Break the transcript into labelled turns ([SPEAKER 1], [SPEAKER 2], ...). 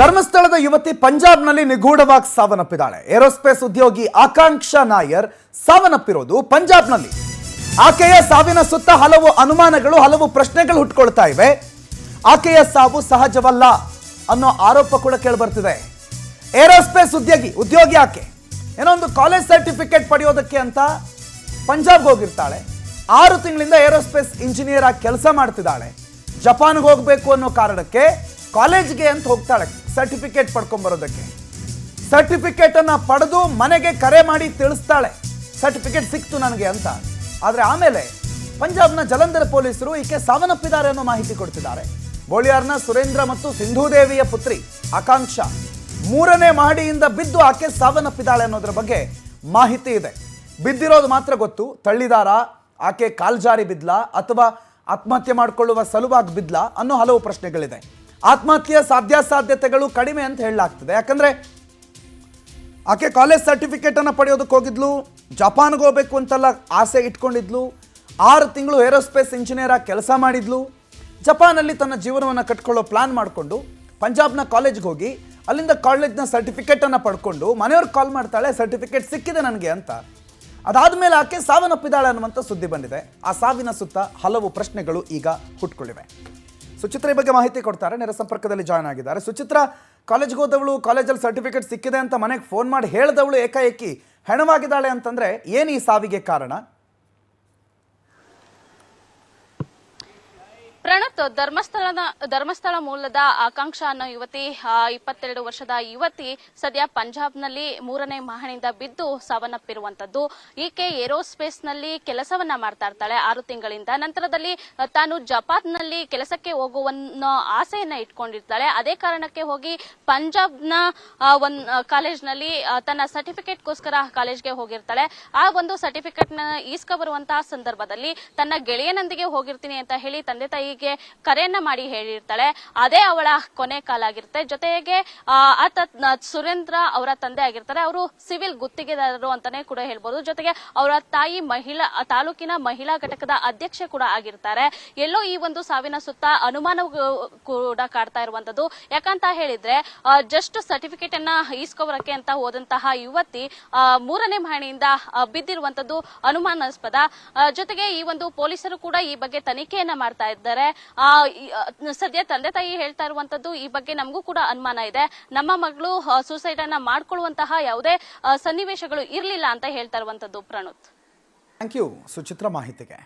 [SPEAKER 1] ಧರ್ಮಸ್ಥಳದ ಯುವತಿ ಪಂಜಾಬ್ನಲ್ಲಿ ನಿಗೂಢವಾಗಿ ಸಾವನ್ನಪ್ಪಿದ್ದಾಳೆ. ಏರೋಸ್ಪೇಸ್ ಉದ್ಯೋಗಿ ಆಕಾಂಕ್ಷಾ ನಾಯರ್ ಸಾವನ್ನಪ್ಪಿರೋದು ಪಂಜಾಬ್ನಲ್ಲಿ. ಆಕೆಯ ಸಾವಿನ ಸುತ್ತ ಹಲವು ಅನುಮಾನಗಳು, ಹಲವು ಪ್ರಶ್ನೆಗಳು ಹುಟ್ಟುಕೊಳ್ತಾ ಇವೆ. ಆಕೆಯ ಸಾವು ಸಹಜವಲ್ಲ ಅನ್ನೋ ಆರೋಪ ಕೂಡ ಕೇಳಿಬರ್ತಿದೆ. ಏರೋಸ್ಪೇಸ್ ಉದ್ಯೋಗಿ ಆಕೆ ಏನೋ ಒಂದು ಕಾಲೇಜ್ ಸರ್ಟಿಫಿಕೇಟ್ ಪಡೆಯೋದಕ್ಕೆ ಅಂತ ಪಂಜಾಬ್ಗೆ ಹೋಗಿರ್ತಾಳೆ. 6 ತಿಂಗಳಿಂದ ಏರೋಸ್ಪೇಸ್ ಇಂಜಿನಿಯರ್ ಆಗಿ ಕೆಲಸ ಮಾಡ್ತಿದ್ದಾಳೆ. ಜಪಾನ್ಗೆ ಹೋಗಬೇಕು ಅನ್ನೋ ಕಾರಣಕ್ಕೆ ಕಾಲೇಜ್ಗೆ ಅಂತ ಹೋಗ್ತಾಳೆ ಸರ್ಟಿಫಿಕೇಟ್ ಪಡ್ಕೊಂಡ್ಬರೋದಕ್ಕೆ. ಸರ್ಟಿಫಿಕೇಟ್ ಅನ್ನ ಪಡೆದು ಮನೆಗೆ ಕರೆ ಮಾಡಿ ತಿಳಿಸ್ತಾಳೆ ಸರ್ಟಿಫಿಕೇಟ್ ಸಿಕ್ತು ನನಗೆ ಅಂತ. ಆದರೆ ಆಮೇಲೆ ಪಂಜಾಬ್ನ ಜಲಂಧರ್ ಪೊಲೀಸರು ಈಕೆ ಸಾವನ್ನಪ್ಪಿದ್ದಾರೆ ಅನ್ನೋ ಮಾಹಿತಿ ಕೊಡ್ತಿದ್ದಾರೆ. ಬೋಳಿಯಾರ್ನ ಸುರೇಂದ್ರ ಮತ್ತು ಸಿಂಧೂದೇವಿಯ ಪುತ್ರಿ ಆಕಾಂಕ್ಷಾ 3ನೇ ಮಹಡಿಯಿಂದ ಬಿದ್ದು ಆಕೆ ಸಾವನ್ನಪ್ಪಿದ್ದಾಳೆ ಅನ್ನೋದ್ರ ಬಗ್ಗೆ ಮಾಹಿತಿ ಇದೆ. ಬಿದ್ದಿರೋದು ಮಾತ್ರ ಗೊತ್ತು. ತಳ್ಳಿದಾರ, ಆಕೆ ಕಾಲ್ಜಾರಿ ಬಿದ್ಲಾ ಅಥವಾ ಆತ್ಮಹತ್ಯೆ ಮಾಡಿಕೊಳ್ಳುವ ಸಲುವಾಗಿ ಬಿದ್ಲಾ ಅನ್ನೋ ಹಲವು ಪ್ರಶ್ನೆಗಳಿದೆ. ಆತ್ಮಹತ್ಯೆಯ ಸಾಧ್ಯತೆಗಳು ಕಡಿಮೆ ಅಂತ ಹೇಳಲಾಗ್ತದೆ. ಯಾಕಂದ್ರೆ ಆಕೆ ಕಾಲೇಜ್ ಸರ್ಟಿಫಿಕೇಟ್ ಅನ್ನು ಪಡೆಯೋದಕ್ಕೆ ಹೋಗಿದ್ಲು. ಜಪಾನ್ಗೆ ಹೋಗ್ಬೇಕು ಅಂತೆಲ್ಲ ಆಸೆ ಇಟ್ಕೊಂಡಿದ್ಲು. 6 ತಿಂಗಳು ಏರೋಸ್ಪೇಸ್ ಇಂಜಿನಿಯರ್ ಆಗಿ ಕೆಲಸ ಮಾಡಿದ್ಲು. ಜಪಾನಲ್ಲಿ ತನ್ನ ಜೀವನವನ್ನು ಕಟ್ಕೊಳ್ಳೋ ಪ್ಲಾನ್ ಮಾಡಿಕೊಂಡು ಪಂಜಾಬ್ನ ಕಾಲೇಜ್ಗೆ ಹೋಗಿ ಅಲ್ಲಿಂದ ಕಾಲೇಜ್ನ ಸರ್ಟಿಫಿಕೇಟ್ ಅನ್ನು ಪಡ್ಕೊಂಡು ಮನೆಯವ್ರಿಗೆ ಕಾಲ್ ಮಾಡ್ತಾಳೆ, ಸರ್ಟಿಫಿಕೇಟ್ ಸಿಕ್ಕಿದೆ ನನಗೆ ಅಂತ. ಅದಾದ್ಮೇಲೆ ಆಕೆ ಸಾವನ್ನಪ್ಪಿದ್ದಾಳೆ ಅನ್ನುವಂಥ ಸುದ್ದಿ ಬಂದಿದೆ. ಆ ಸಾವಿನ ಸುತ್ತ ಹಲವು ಪ್ರಶ್ನೆಗಳು ಈಗ ಹುಟ್ಕೊಳ್ಳಿವೆ. ಸುಚಿತ್ರ ಈ ಬಗ್ಗೆ ಮಾಹಿತಿ ಕೊಡ್ತಾರೆ, ನೇರ ಸಂಪರ್ಕದಲ್ಲಿ ಜಾಯ್ನ್ ಆಗಿದ್ದಾರೆ. ಸುಚಿತ್ರ, ಕಾಲೇಜ್ಗೆ ಹೋದವಳು, ಕಾಲೇಜಲ್ಲಿ ಸರ್ಟಿಫಿಕೇಟ್ ಸಿಕ್ಕಿದೆ ಅಂತ ಮನೆಗೆ ಫೋನ್ ಮಾಡಿ ಹೇಳಿದವಳು ಏಕಾಏಕಿ ಹೆಣವಾಗಿದ್ದಾಳೆ ಅಂತಂದ್ರೆ ಏನು ಈ ಸಾವಿಗೆ ಕಾರಣ?
[SPEAKER 2] ಪ್ರಣತ್, ಧರ್ಮಸ್ಥಳ ಮೂಲದ ಆಕಾಂಕ್ಷಾ ಅನ್ನೋ ಯುವತಿ, 22 ವರ್ಷದ ಯುವತಿ ಸದ್ಯ ಪಂಜಾಬ್ನಲ್ಲಿ 3ನೇ ಮಹಡಿಯಿಂದ ಬಿದ್ದು ಸಾವನ್ನಪ್ಪಿರುವಂತದ್ದು. ಈಕೆ ಏರೋಸ್ಪೇಸ್ ನಲ್ಲಿ ಕೆಲಸವನ್ನ ಮಾಡ್ತಾ ಇರ್ತಾಳೆ 6 ತಿಂಗಳಿಂದ. ನಂತರದಲ್ಲಿ ತಾನು ಜಪಾನ್ನಲ್ಲಿ ಕೆಲಸಕ್ಕೆ ಹೋಗುವನ್ನೋ ಆಸೆಯನ್ನ ಇಟ್ಕೊಂಡಿರ್ತಾಳೆ. ಅದೇ ಕಾರಣಕ್ಕೆ ಹೋಗಿ ಪಂಜಾಬ್ನ ಕಾಲೇಜ್ನಲ್ಲಿ ತನ್ನ ಸರ್ಟಿಫಿಕೇಟ್ಗೋಸ್ಕರ ಕಾಲೇಜ್ಗೆ ಹೋಗಿರ್ತಾಳೆ. ಆ ಒಂದು ಸರ್ಟಿಫಿಕೇಟ್ ನ ಈಸ್ಕೊಬರುವಂತಹ ಸಂದರ್ಭದಲ್ಲಿ ತನ್ನ ಗೆಳೆಯನೊಂದಿಗೆ ಹೋಗಿರ್ತೀನಿ ಅಂತ ಹೇಳಿ ತಂದೆ ತಾಯಿ ಕರೆಯನ್ನ ಮಾಡಿ ಹೇಳಿರ್ತಾಳೆ. ಅದೇ ಅವಳ ಕೊನೆ ಕಾಲಾಗಿರುತ್ತೆ. ಜೊತೆಗೆ ಆತ ಸುರೇಂದ್ರ ಅವರ ತಂದೆ ಆಗಿರ್ತಾರೆ. ಅವರು ಸಿವಿಲ್ ಗುತ್ತಿಗೆದಾರರು ಅಂತಾನೆ ಕೂಡ ಹೇಳ್ಬೋದು. ಜೊತೆಗೆ ಅವರ ತಾಯಿ ತಾಲೂಕಿನ ಮಹಿಳಾ ಘಟಕದ ಅಧ್ಯಕ್ಷೆ ಕೂಡ ಆಗಿರ್ತಾರೆ. ಎಲ್ಲೋ ಈ ಒಂದು ಸಾವಿನ ಸುತ್ತ ಅನುಮಾನ ಕೂಡ ಕಾಡ್ತಾ ಇರುವಂತದ್ದು. ಯಾಕಂತ ಹೇಳಿದ್ರೆ ಜಸ್ಟ್ ಸರ್ಟಿಫಿಕೇಟ್ ಅನ್ನ ಈಸ್ಕೊಬರಕ್ಕೆ ಅಂತ ಹೋದಂತಹ ಯುವತಿ 3ನೇ ಮಹಡಿಯಿಂದ ಬಿದ್ದಿರುವಂತದ್ದು ಅನುಮಾನಾಸ್ಪದ. ಜೊತೆಗೆ ಈ ಒಂದು ಪೊಲೀಸರು ಕೂಡ ಈ ಬಗ್ಗೆ ತನಿಖೆಯನ್ನ ಮಾಡ್ತಾ ಇದ್ದಾರೆ. ಸದ್ಯ ತಂದೆ ತಾಯಿ ಹೇಳ್ತಾ ಇರುವಂತದ್ದು, ಈ ಬಗ್ಗೆ ನಮಗೂ ಕೂಡ ಅನುಮಾನ ಇದೆ, ನಮ್ಮ ಮಗಳು ಸೂಸೈಡ್ ಅನ್ನ ಮಾಡ್ಕೊಳ್ಳುವಂತಹ ಯಾವುದೇ ಸನ್ನಿವೇಶಗಳು ಇರಲಿಲ್ಲ ಅಂತ ಹೇಳ್ತಾ ಇರುವಂತದ್ದು. ಪ್ರಣುತ್,
[SPEAKER 1] ಥ್ಯಾಂಕ್ ಯು ಸುಚಿತ್ರ ಮಾಹಿತಿಗೆ.